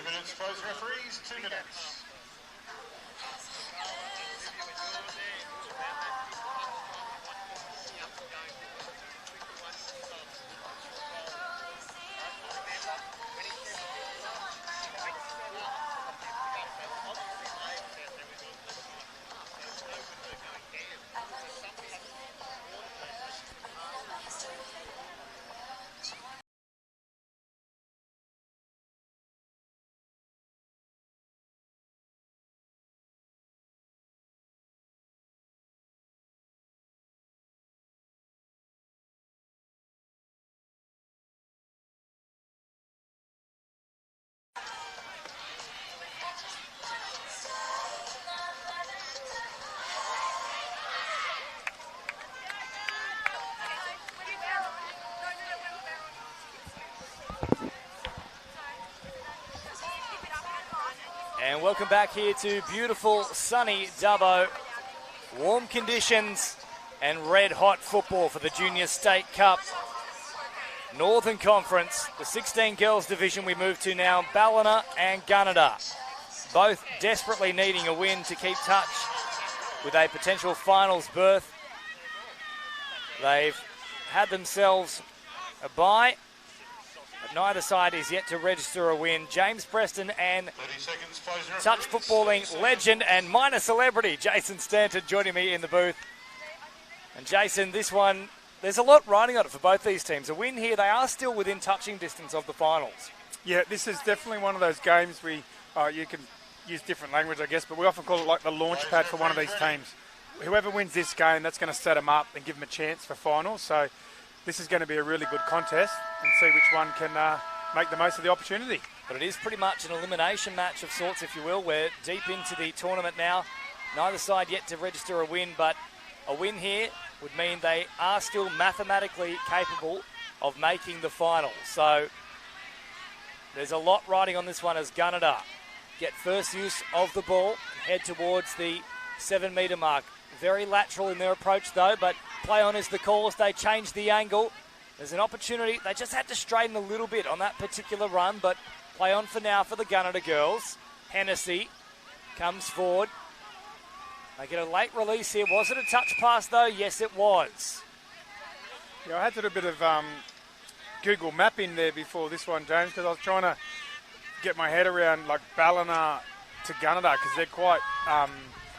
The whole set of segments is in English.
Minutes, both referees, 2 minutes. And welcome back here to beautiful sunny Dubbo. Warm conditions and red hot football for the Junior State Cup. Northern Conference, the 16 girls division we move to now, Ballina and Gunnedah. Both desperately needing a win to keep touch with a potential finals berth. They've had themselves a bye. But neither side is yet to register a win. James Preston and touch footballing legend and minor celebrity Jason Stanton joining me in the booth. And Jason, this one, there's a lot riding on it for both these teams. A win here, they are still within touching distance of the finals. Yeah, this is definitely one of those games you can use different language, I guess, but we often call it like the launch pad for one of these teams. Whoever wins this game, that's going to set them up and give them a chance for finals. So this is going to be a really good contest and see which one can make the most of the opportunity. But it is pretty much an elimination match of sorts, if you will. We're deep into the tournament now. Neither side yet to register a win, but a win here would mean they are still mathematically capable of making the final. So there's a lot riding on this one as Gunnedah get first use of the ball, head towards the 7 metre mark. Very lateral in their approach though, but play on is the call as they change the angle. There's an opportunity. They just had to straighten a little bit on that particular run, but play on for now for the Gunnedah girls. Hennessy comes forward. They get a late release here. Was it a touch pass though? Yes, it was. Yeah, I had to do a bit of Google mapping there before this one, James, because I was trying to get my head around like Ballina to Gunnedah, because they're quite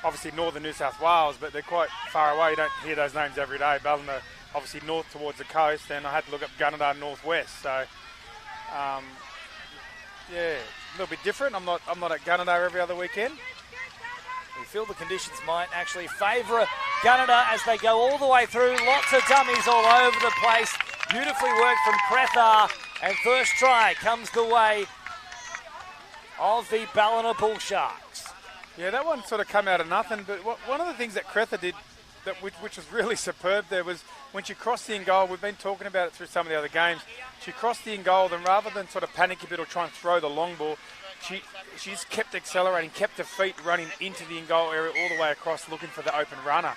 obviously northern New South Wales, but they're quite far away. You don't hear those names every day. Ballina obviously north towards the coast, and I had to look up Gunnedah northwest. So yeah, a little bit different. I'm not at Gunnedah every other weekend. We feel the conditions might actually favour Gunnedah as they go all the way through. Lots of dummies all over the place. Beautifully worked from Crethar, and first try comes the way of the Ballina Bull Sharks. Yeah, that one sort of come out of nothing, but one of the things that Crethar did, which was really superb there, was when she crossed the in goal, we've been talking about it through some of the other games, she crossed the in goal, then rather than sort of panic a bit or try and throw the long ball, she's kept accelerating, kept her feet running into the in goal area all the way across, looking for the open runner.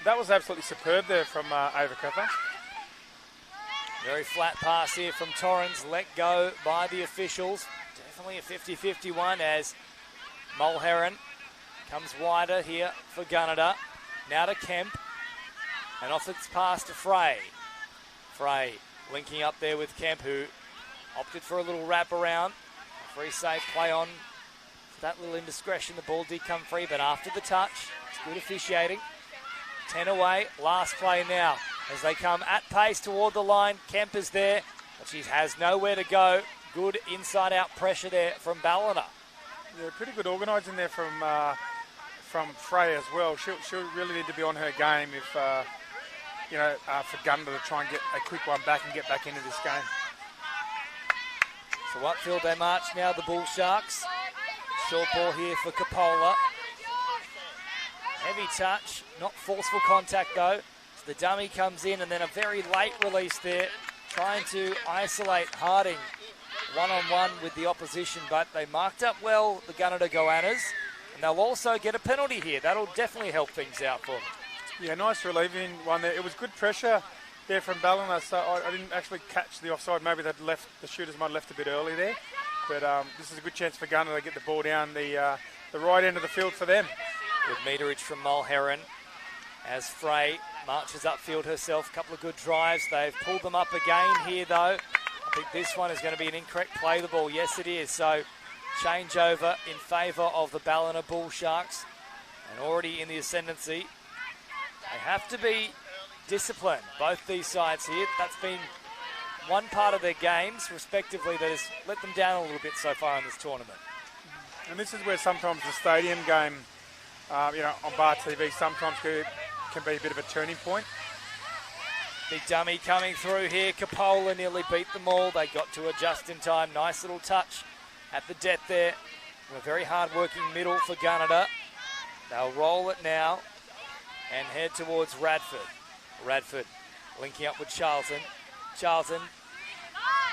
That was absolutely superb there from Ava Crethar. Very flat pass here from Torrens, let go by the officials. Definitely a 50-50 one as Mulherron comes wider here for Gunnedah. Now to Kemp, and off its pass to Frey. Frey linking up there with Kemp, who opted for a little wrap around. Free safe play on. For that little indiscretion, the ball did come free, but after the touch, it's good officiating. 10 away, last play now. As they come at pace toward the line, Kemp is there, but she has nowhere to go. Good inside-out pressure there from Ballina. Yeah, pretty good organising there from Frey as well. She'll really need to be on her game if for Gunnedah to try and get a quick one back and get back into this game. So upfield they march now, the Bull Sharks. Short ball here for Capola. Heavy touch, not forceful contact though. So the dummy comes in and then a very late release there, trying to isolate Harding one-on-one with the opposition, but they marked up well, the Gunnedah Goannas, and they'll also get a penalty here. That'll definitely help things out for them. Yeah, nice relieving one there. It was good pressure there from Ballina, so I didn't actually catch the offside. Maybe the shooters might have left a bit early there. But this is a good chance for Gunnedah to get the ball down the right end of the field for them. Good meterage from Mulherron as Frey marches upfield herself. A couple of good drives. They've pulled them up again here, though. I think this one is going to be an incorrect play the ball. Yes, it is. So changeover in favour of the Ballina Bull Sharks. And already in the ascendancy. They have to be disciplined, both these sides here. That's been one part of their games, respectively, that has let them down a little bit so far in this tournament. And this is where sometimes the stadium game, on Bar TV, sometimes can be a bit of a turning point. Big dummy coming through here. Capola nearly beat them all. They got to adjust in time. Nice little touch at the death there. A very hard-working middle for Gunnedah. They'll roll it now and head towards Radford. Radford linking up with Charlton. Charlton,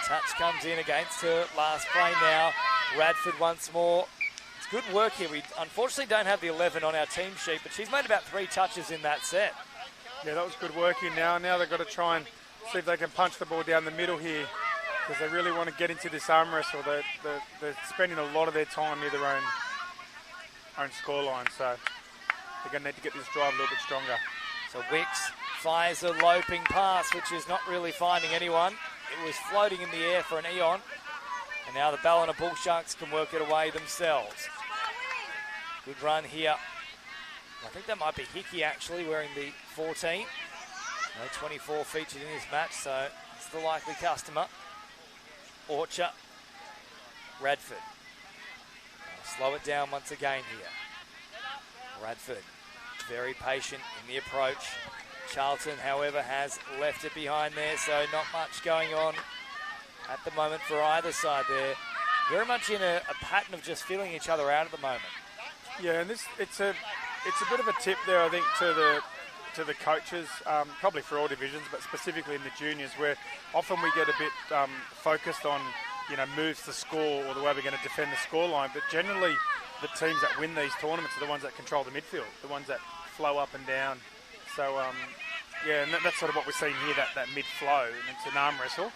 touch comes in against her. Last play now. Radford once more. It's good work here. We unfortunately don't have the 11 on our team sheet, but she's made about 3 touches in that set. Yeah, that was good working now. Now they've got to try and see if they can punch the ball down the middle here, because they really want to get into this arm wrestle. They're spending a lot of their time near their own scoreline, so they're going to need to get this drive a little bit stronger. So Wicks fires a loping pass, which is not really finding anyone. It was floating in the air for an eon. And now the Ballina Bull Sharks can work it away themselves. Good run here. I think that might be Hickey actually wearing the 14. No 24 featured in this match, so it's the likely customer. Orchard, Radford. I'll slow it down once again here. Radford, very patient in the approach. Charlton, however, has left it behind there, so not much going on at the moment for either side there. Very much in a pattern of just filling each other out at the moment. Yeah, and it's a bit of a tip there, I think, to the coaches, probably for all divisions, but specifically in the juniors, where often we get a bit focused on, moves to score or the way we're going to defend the scoreline, but generally the teams that win these tournaments are the ones that control the midfield, the ones that flow up and down. So, and that's sort of what we're seeing here, that mid-flow, and it's an arm wrestle,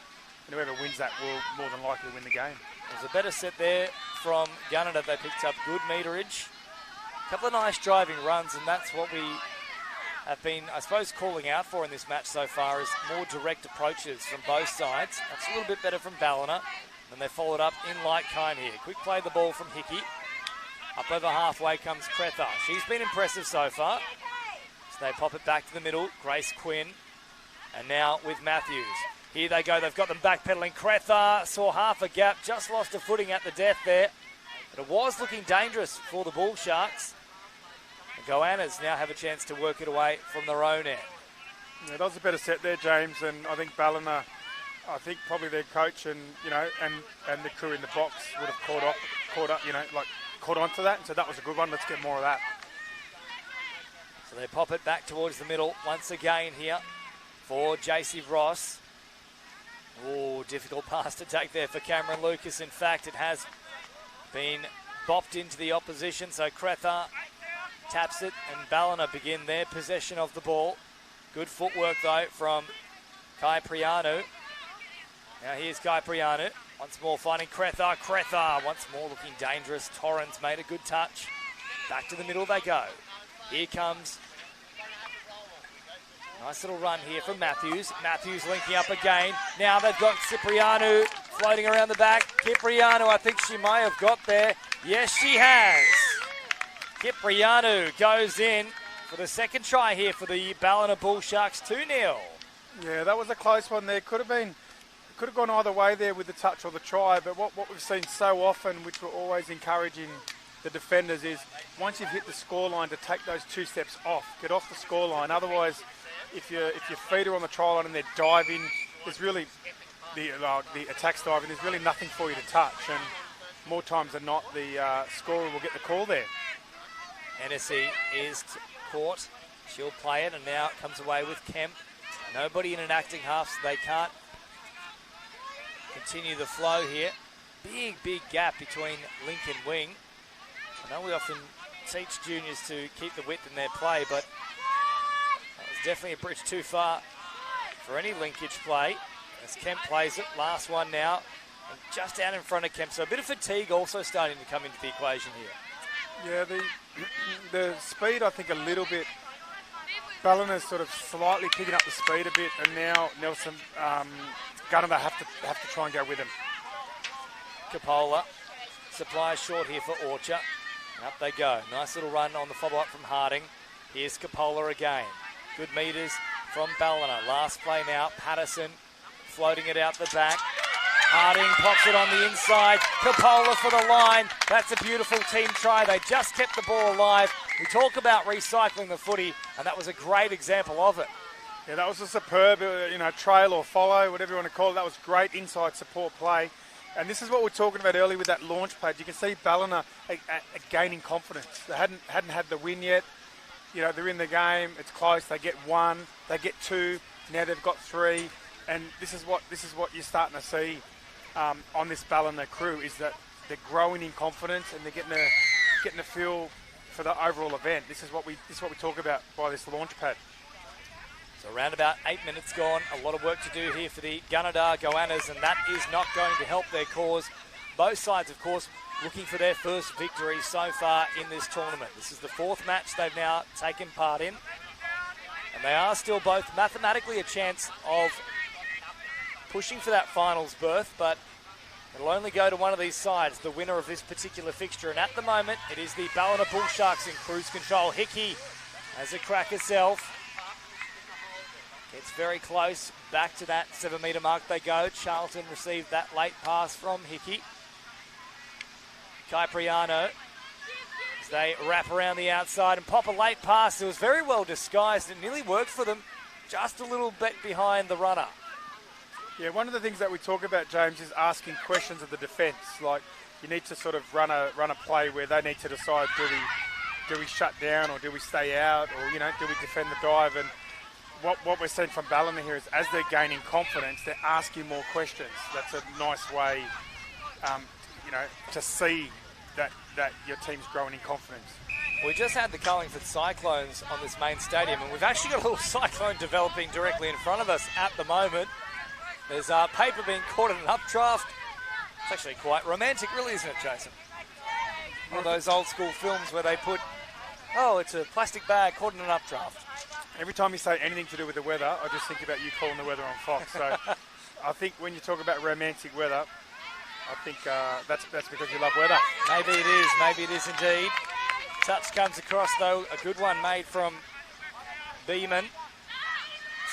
and whoever wins that will more than likely win the game. There's a better set there from Gunnedah. They picked up good meterage. A couple of nice driving runs, and that's what we have been, I suppose, calling out for in this match so far, is more direct approaches from both sides. That's a little bit better from Ballina, and they followed up in like kind here. Quick play the ball from Hickey. Up over halfway comes Cretha. She's been impressive so far. So they pop it back to the middle. Grace Quinn. And now with Matthews. Here they go. They've got them backpedaling. Cretha saw half a gap. Just lost a footing at the death there. But it was looking dangerous for the Bull Sharks. The Goannas now have a chance to work it away from their own end. Yeah, that was a better set there, James. And I think Ballina, I think probably their coach and the crew in the box would have caught onto that, and so that was a good one. Let's get more of that. So they pop it back towards the middle once again here for JC Ross. Oh, difficult pass to take there for Cameron Lucas. In fact, it has been bopped into the opposition, so Cretha taps it and Ballina begin their possession of the ball. Good footwork though from Kai Prianu. Now here's Kai Prianu. Once more finding Cretha. Cretha once more looking dangerous. Torrens made a good touch. Back to the middle they go. Here comes. Nice little run here from Matthews. Matthews linking up again. Now they've got Cipriano floating around the back. Cipriano, I think she may have got there. Yes, she has. Cipriano goes in for the second try here for the Ballina Bull Sharks, 2-0. Yeah, that was a close one there. Could have gone either way there with the touch or the try, but what we've seen so often, which we're always encouraging the defenders, is once you've hit the scoreline to take those 2 steps off, get off the scoreline. Otherwise, if your feet are on the try line and they're diving, there's really the attack's diving. There's really nothing for you to touch, and more times than not, the scorer will get the call there. NSC is caught. She'll play it, and now it comes away with Kemp. Nobody in an acting half, so they can't continue the flow here. Big gap between link and wing. I know we often teach juniors to keep the width in their play, but that was definitely a bridge too far for any linkage play. As Kemp plays it, last one now, and just out in front of Kemp. So a bit of fatigue also starting to come into the equation here. Yeah, the speed, I think, a little bit. Ballina's sort of slightly picking up the speed a bit, and now Nelson, Gunnedah have to try and go with him. Capola, supplies short here for Orchard. Up they go. Nice little run on the follow-up from Harding. Here's Capola again. Good meters from Ballina. Last play now, Patterson floating it out the back. Harding pops it on the inside. Capola for the line. That's a beautiful team try. They just kept the ball alive. We talk about recycling the footy, and that was a great example of it. Yeah, that was a superb, trail or follow, whatever you want to call it. That was great inside support play. And this is what we're talking about earlier with that launch pad. You can see Ballina gaining confidence. They hadn't had the win yet. They're in the game. It's close. They get one. They get two. Now they've got three. And this is what you're starting to see on this Ballina crew, is that they're growing in confidence and they're getting a feel for the overall event. This is what we talk about by this launch pad. So around about 8 minutes gone. A lot of work to do here for the Gunnedah Goannas, and that is not going to help their cause. Both sides, of course, looking for their first victory so far in this tournament. This is the fourth match they've now taken part in, and they are still both mathematically a chance of pushing for that finals berth, but it'll only go to one of these sides, the winner of this particular fixture. And at the moment, it is the Ballina Bull Sharks in cruise control. Hickey has a crack herself. Gets very close. Back to that 7 metre mark they go. Charlton received that late pass from Hickey. Cipriano, as they wrap around the outside and pop a late pass. It was very well disguised. It nearly worked for them. Just a little bit behind the runner. Yeah, one of the things that we talk about, James, is asking questions of the defence. Like, you need to sort of run a play where they need to decide, do we shut down or do we stay out, or do we defend the dive? And what we're seeing from Ballina here is, as they're gaining confidence, they're asking more questions. That's a nice way, to see that your team's growing in confidence. We just had the Cullingford Cyclones on this main stadium, and we've actually got a little cyclone developing directly in front of us at the moment. There's paper being caught in an updraft. It's actually quite romantic, really, isn't it, Jason? One of those old school films where they put, it's a plastic bag caught in an updraft. Every time you say anything to do with the weather, I just think about you calling the weather on Fox. So I think when you talk about romantic weather, I think that's because you love weather. Maybe it is indeed. Touch comes across, though, a good one made from Beeman.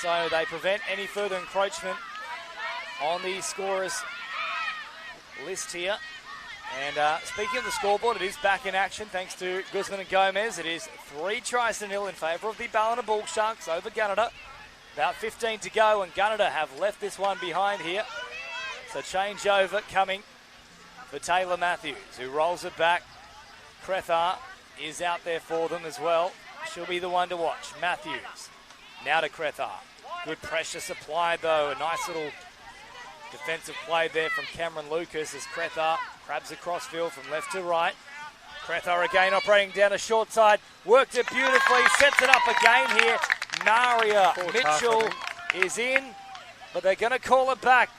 So they prevent any further encroachment on the scorers list here. And speaking of the scoreboard, it is back in action thanks to Guzman and Gomez. It is 3-0 in favour of the Ballina Bull Sharks over Gunnedah. About 15 to go, and Gunnedah have left this one behind here. So change over coming for Taylor Matthews, who rolls it back. Crethar is out there for them as well. She'll be the one to watch. Matthews now to Crethar. Good pressure supplied, though. A nice little defensive play there from Cameron Lucas as Crethar grabs across field from left to right. Crethar again operating down a short side. Worked it beautifully. Sets it up again here. Naria Mitchell is in, but they're going to call it back.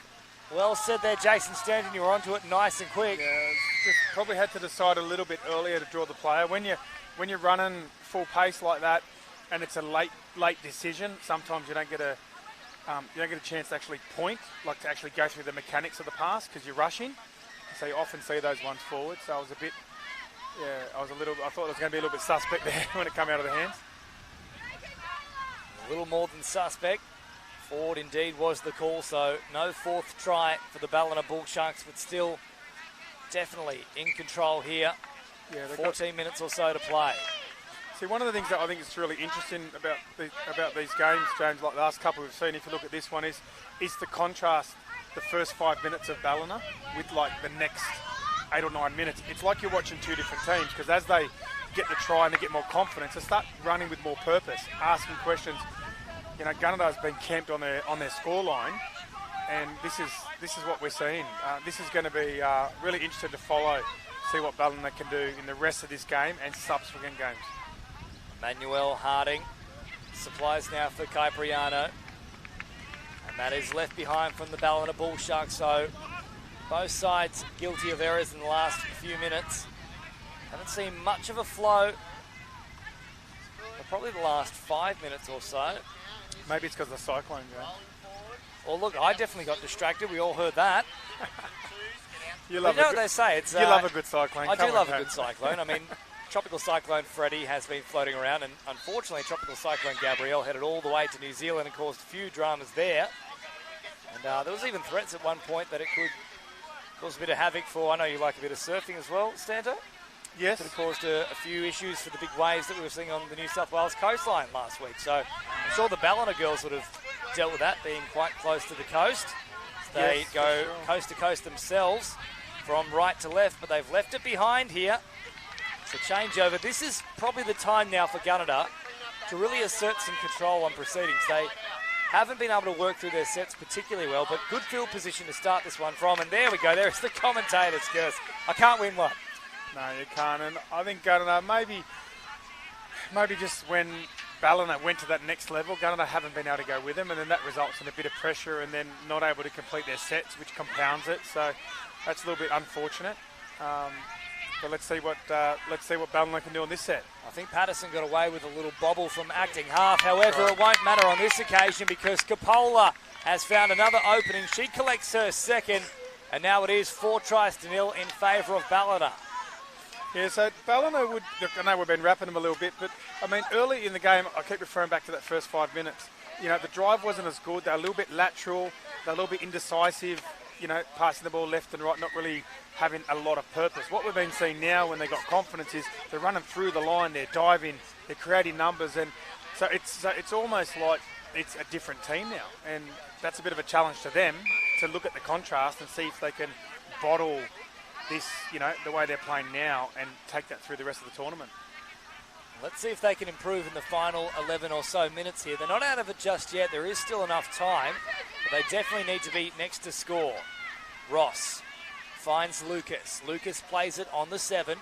Well said there, Jason Stanton. You were onto it nice and quick. Yeah, just probably had to decide a little bit earlier to draw the player. When you're running full pace like that, and it's a late decision, sometimes you don't get a chance to actually point, like to actually go through the mechanics of the pass because you're rushing. So you often see those ones forward. So I was I thought it was going to be a little bit suspect there when it came out of the hands. A little more than suspect. Forward indeed was the call, so no fourth try for the Ballina Bull Sharks, but still definitely in control here. Yeah, 14 minutes or so to play. See, one of the things that I think is really interesting about these games, James, like the last couple we've seen, if you look at this one, is the contrast, the first 5 minutes of Ballina with like the next 8 or 9 minutes. It's like you're watching two different teams, because as they get the try and they get more confidence, they start running with more purpose, asking questions. You know, Gunnedah has been camped on their scoreline, and this is what we're seeing. This is going to be really interesting to follow, see what Ballina can do in the rest of this game and subsequent games. Manuel Harding supplies now for Cipriano, and that is left behind from the Ballina Bull Sharks. So both sides guilty of errors in the last few minutes. Haven't seen much of a flow for probably the last 5 minutes or so. Maybe it's because of the cyclone, James. Well, look, I definitely got distracted. We all heard that. You love what they say. It's, you love a good cyclone. I do love a good cyclone. I mean, Tropical Cyclone Freddie has been floating around, and unfortunately Tropical Cyclone Gabrielle headed all the way to New Zealand and caused a few dramas there. And there was even threats at one point that it could cause a bit of havoc for, I know you like a bit of surfing as well, Stanto? Yes. Could have caused a few issues for the big waves that we were seeing on the New South Wales coastline last week. So I'm sure the Ballina girls would have dealt with that, being quite close to the coast. So they go coast to coast themselves from right to left, but they've left it behind here. So changeover. This is probably the time now for Gunnedah to really assert some control on proceedings. They haven't been able to work through their sets particularly well, but good field position to start this one from. And there we go. There's the commentator's curse. I can't win one. No, you can't. And I think Gunnedah, maybe just when Ballina went to that next level, Gunnedah haven't been able to go with them, and then that results in a bit of pressure and then not able to complete their sets, which compounds it. So that's a little bit unfortunate. But let's see what Ballina can do on this set. I think Patterson got away with a little bobble from acting half. However, it won't matter on this occasion because Coppola has found another opening. She collects her second, and now it is 4-0 in favour of Ballina. Yeah, so Ballina would, I know we've been wrapping them a little bit, but I mean, early in the game, I keep referring back to that first 5 minutes. You know, the drive wasn't as good. They're a little bit lateral. They're a little bit indecisive, you know, passing the ball left and right, not really having a lot of purpose. What we've been seeing now when they got confidence is they're running through the line, they're diving, they're creating numbers, and so it's almost like it's a different team now. And that's a bit of a challenge to them to look at the contrast and see if they can bottle this, you know, the way they're playing now and take that through the rest of the tournament. Let's see if they can improve in the final 11 or so minutes here. They're not out of it just yet. There is still enough time, but they definitely need to be next to score. Ross finds Lucas. Lucas plays it on the 7.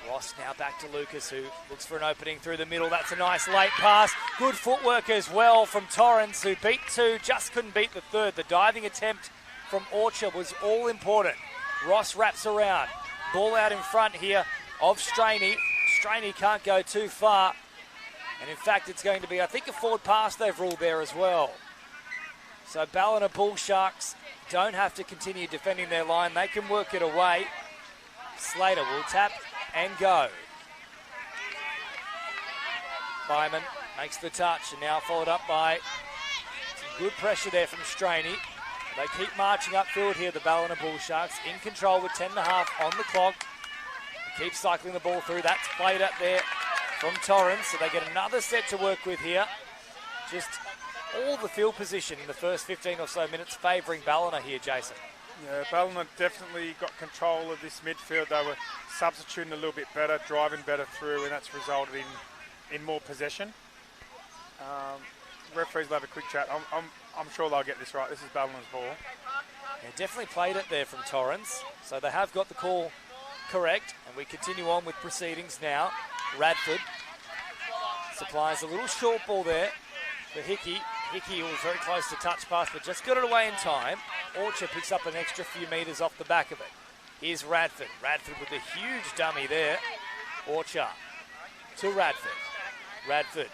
Ross now back to Lucas, who looks for an opening through the middle. That's a nice late pass. Good footwork as well from Torrens, who beat 2, just couldn't beat the 3rd. The diving attempt from Orchard was all important. Ross wraps around. Ball out in front here of Straney. Straney can't go too far. And in fact, it's going to be, I think, a forward pass they've ruled there as well. So Ballina Bull Sharks don't have to continue defending their line. They can work it away. Slater will tap and go. Byman makes the touch and now followed up by some good pressure there from Straney. They keep marching upfield here, the Ballina Bull Sharks, in control with 10.5 on the clock. They keep cycling the ball through. That's played up there from Torrens, so they get another set to work with here. Just all the field position in the first 15 or so minutes favouring Ballina here, Jason. Yeah, Ballina definitely got control of this midfield. They were substituting a little bit better, driving better through, and that's resulted in more possession. Referees will have a quick chat. I'm sure they'll get this right. This is Ballina's ball. Yeah, definitely played it there from Torrens. So they have got the call correct. And we continue on with proceedings now. Radford supplies a little short ball there for Hickey. Hickey was very close to touch pass, but just got it away in time. Orchard picks up an extra few metres off the back of it. Here's Radford. Radford with a huge dummy there. Orchard to Radford. Radford.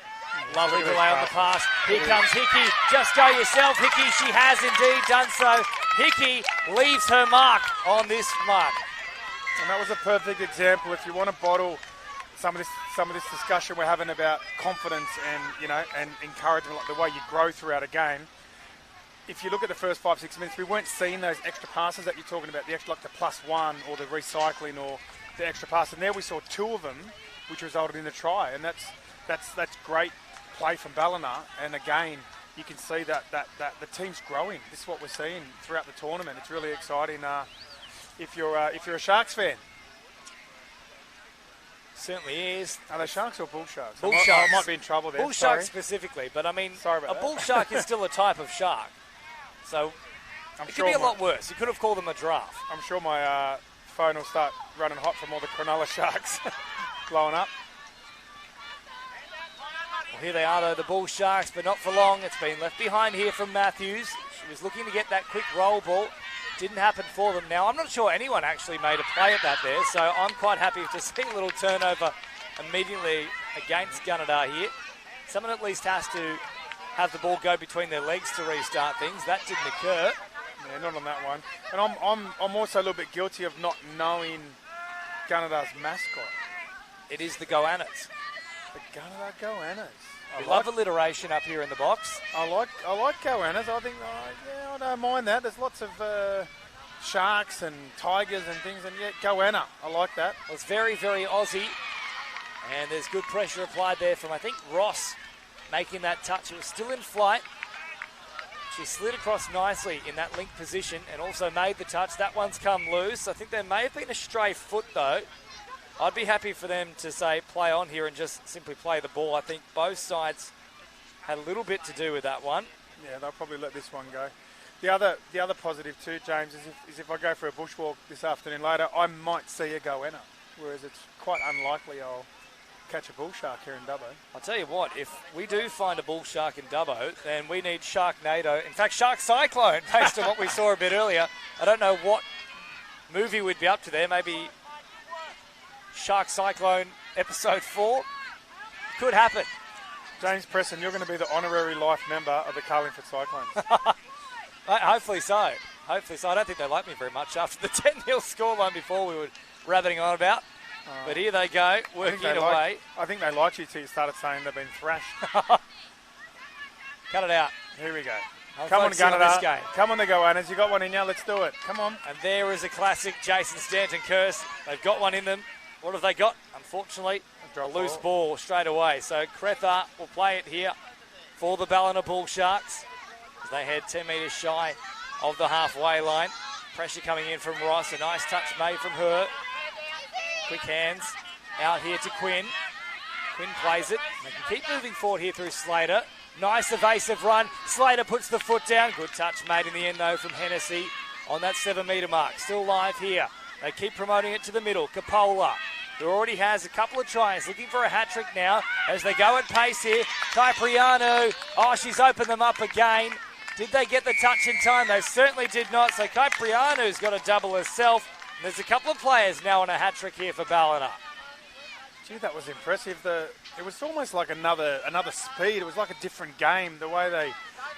Lovely delay on the pass. Here comes Hickey. Just go yourself, Hickey. She has indeed done so. Hickey leaves her mark on this mark. And that was a perfect example. If you want to bottle some of this discussion we're having about confidence and, you know, and encouragement, like the way you grow throughout a game. If you look at the first 5-6 minutes, we weren't seeing those extra passes that you're talking about, the extra, like the +1 or the recycling or the extra pass. And there we saw 2 of them which resulted in a try. And that's great play from Ballina. And again, you can see that the team's growing. This is what we're seeing throughout the tournament. It's really exciting if you're a Sharks fan. Certainly is. Are they Sharks or Bull Sharks? Bull Sharks. I might be in trouble there. Bull Sharks specifically, but I mean, Sorry about a bull shark is still a type of shark. So it could be a lot worse. You could have called them a giraffe. I'm sure my phone will start running hot from all the Cronulla Sharks blowing up. Well, here they are, though, the Bull Sharks, but not for long. It's been left behind here from Matthews. She was looking to get that quick roll ball. Didn't happen for them. Now, I'm not sure anyone actually made a play at that there, so I'm quite happy to see a little turnover immediately against Gunnedah here. Someone at least has to have the ball go between their legs to restart things. That didn't occur. Yeah, not on that one. And I'm also a little bit guilty of not knowing Gunnedah's mascot. It is the Goannas. The Gunnedah Goannas. We love alliteration up here in the box. I like Goannas. I think, I don't mind that. There's lots of sharks and tigers and things, and yeah, Goanna. I like that. Well, it's very, very Aussie, and there's good pressure applied there from, I think, Ross making that touch. It was still in flight. She slid across nicely in that link position and also made the touch. That one's come loose. I think there may have been a stray foot, though. I'd be happy for them to say play on here and just simply play the ball. I think both sides had a little bit to do with that one. Yeah, they'll probably let this one go. The other positive too, James, is if I go for a bushwalk this afternoon later, I might see a Goanna, whereas it's quite unlikely I'll catch a bull shark here in Dubbo. I'll tell you what, if we do find a bull shark in Dubbo, then we need Sharknado. In fact, Shark Cyclone, based on what we saw a bit earlier. I don't know what movie we'd be up to there. Maybe Shark Cyclone episode 4. Could happen. James Preston, you're going to be the honorary life member of the Carlingford Cyclones. Hopefully so. Hopefully so. I don't think they like me very much after the 10-0 scoreline before we were rabbiting on about. But here they go, working it away. I think they liked you till you started saying they've been thrashed. Cut it out. Here we go. Come on, Gunnedah. Come on, the Goannas. You got one in you. Let's do it. Come on. And there is a classic Jason Stanton curse. They've got one in them. What have they got? Unfortunately, a loose ball straight away. So Cretha will play it here for the Ballina Bull Sharks as they head 10 metres shy of the halfway line. Pressure coming in from Ross. A nice touch made from her. Quick hands out here to Quinn. Quinn plays it. They can keep moving forward here through Slater. Nice evasive run. Slater puts the foot down. Good touch made in the end, though, from Hennessy on that 7-metre mark. Still live here. They keep promoting it to the middle. Capola, who already has a couple of tries, looking for a hat-trick now as they go at pace here. Kypriano. Oh, she's opened them up again. Did they get the touch in time? They certainly did not. So Kypriano's got a double herself. And there's a couple of players now on a hat-trick here for Ballina. Gee, that was impressive. It was almost like another speed. It was like a different game, the way they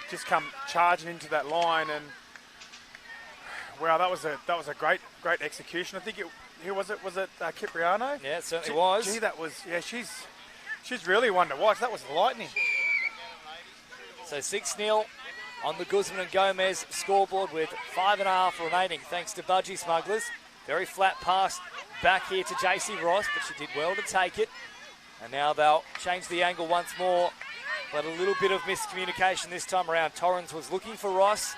just come charging into that line. And wow, that was a great execution. I think who was it? Was it Kypriano? Yeah, it certainly was. Gee, that was, yeah, she's really one to watch. That was lightning. So 6-0 on the Guzman and Gomez scoreboard with 5.5 remaining, thanks to Budgie Smugglers. Very flat pass back here to JC Ross, but she did well to take it. And now they'll change the angle once more. But a little bit of miscommunication this time around. Torrens was looking for Ross.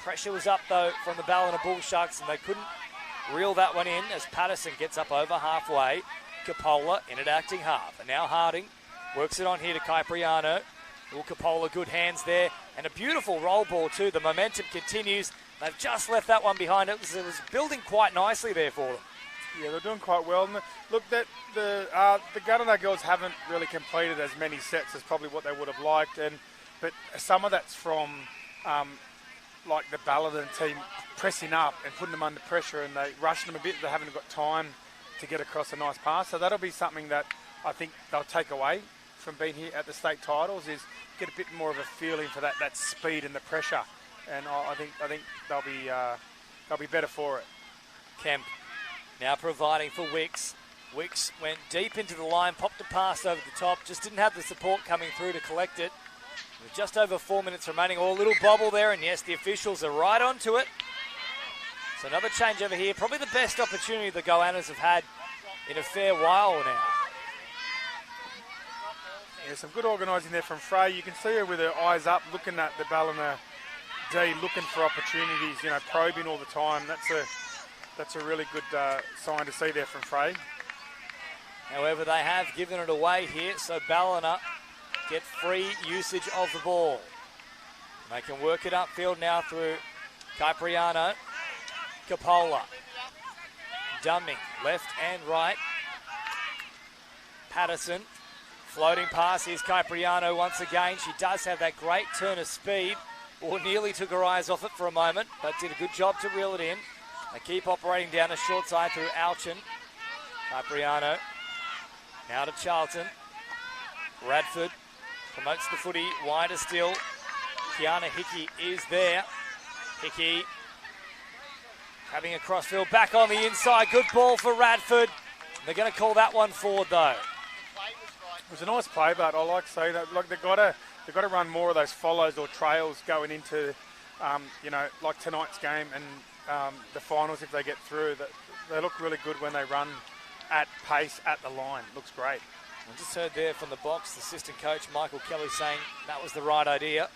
Pressure was up, though, from the Ballina Bull Sharks, and they couldn't reel that one in as Patterson gets up over halfway. Capola in at acting half. And now Harding works it on here to Kypriano. Will Capola, good hands there. And a beautiful roll ball, too. The momentum continues. They've just left that one behind. It was building quite nicely there for them. Yeah, they're doing quite well. And look, the Gunnedah girls haven't really completed as many sets as probably what they would have liked. But some of that's from like the Ballina team pressing up and putting them under pressure, and they rushing them a bit. They haven't got time to get across a nice pass. So that'll be something that I think they'll take away from being here at the state titles, is get a bit more of a feeling for that speed and the pressure. And I think they'll be better for it. Kemp now providing for Wicks. Wicks went deep into the line, popped a pass over the top, just didn't have the support coming through to collect it. With just over 4 minutes remaining, a little bobble there, and yes, the officials are right onto it. So another change over here, probably the best opportunity the Goannas have had in a fair while now. Yeah, some good organising there from Frey. You can see her with her eyes up, looking at the Ballina D, looking for opportunities, probing all the time. That's a really good sign to see there from Frey. However, they have given it away here, so Ballina get free usage of the ball. They can work it upfield now through Cipriano, Capola, Dumming, left and right. Patterson, floating pass, here's Cipriano once again. She does have that great turn of speed, or nearly took her eyes off it for a moment, but did a good job to reel it in. They keep operating down the short side through Alchin. Cipriano, now to Charlton. Radford promotes the footy, wider still. Kiana Hickey is there. Hickey having a crossfield back on the inside. Good ball for Radford. They're going to call that one forward though. It was a nice play, but I like to say that they've got to run more of those follows or trails going into, like tonight's game and the finals if they get through. They look really good when they run at pace at the line. Looks great. I just heard there from the box, the assistant coach Michael Kelly saying that was the right idea.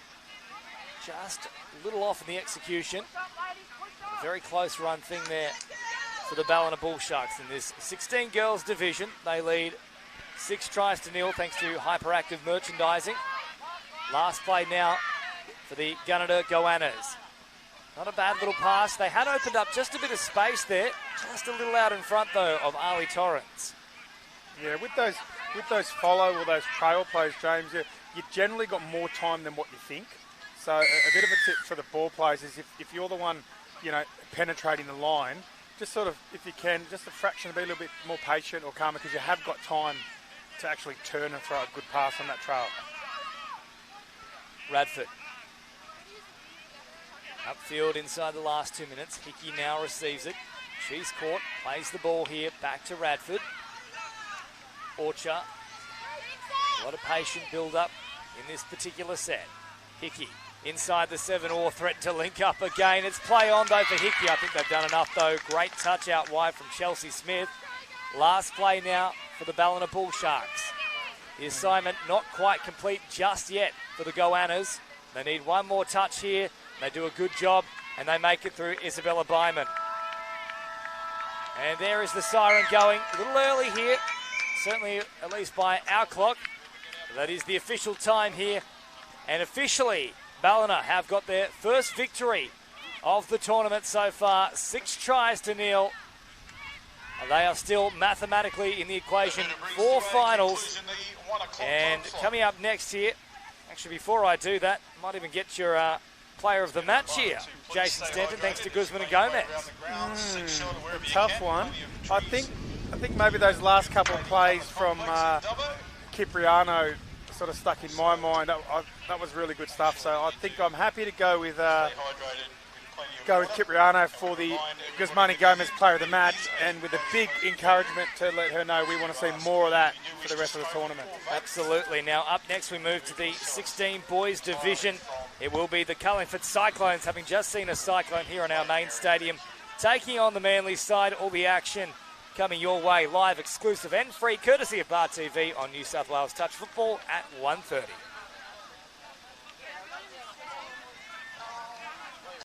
Just a little off in the execution. A very close run thing there for the Ballina Bull Sharks in this 16 girls division. They lead 6-0 thanks to hyperactive merchandising. Last play now for the Gunnedah Goannas. Not a bad little pass. They had opened up just a bit of space there. Just a little out in front though of Ali Torrens. Yeah, with those follow or those trail plays, James, you generally got more time than what you think. So a bit of a tip for the ball players is if you're the one, penetrating the line, just sort of, if you can, just a fraction, be a little bit more patient or calmer because you have got time to actually turn and throw a good pass on that trail. Radford. Upfield inside the last 2 minutes. Hickey now receives it. She's caught, plays the ball here, back to Radford. Orchard. A lot of patient build-up in this particular set. Hickey inside the 7 or threat to link up again. It's play on though for Hickey. I think they've done enough though. Great touch out wide from Chelsea Smith. Last play now for the Ballina Bull Sharks. The assignment not quite complete just yet for the Goannas. They need one more touch here. They do a good job and they make it through Isabella Byman. And there is the siren going. A little early here, certainly at least by our clock. That is the official time here. And officially, Ballina have got their first victory of the tournament so far. 6-0. They are still mathematically in the equation for finals. And coming up next here, actually before I do that, might even get your player of the match here, Jason Stanton, thanks to Guzman and Gomez. A tough one. I think maybe those last couple of plays from Cipriano sort of stuck in my mind. That was really good stuff. So I think I'm happy to go with Cipriano for the Guzman and Gomez player of the match, and with a big encouragement to let her know we want to see more of that for the rest of the tournament. Absolutely. Now up next we move to the 16 boys division. It will be the Cullingford Cyclones, having just seen a cyclone here on our main stadium, taking on the Manly side. All the action coming your way, live, exclusive and free, courtesy of Bar TV on New South Wales Touch Football at 1:30.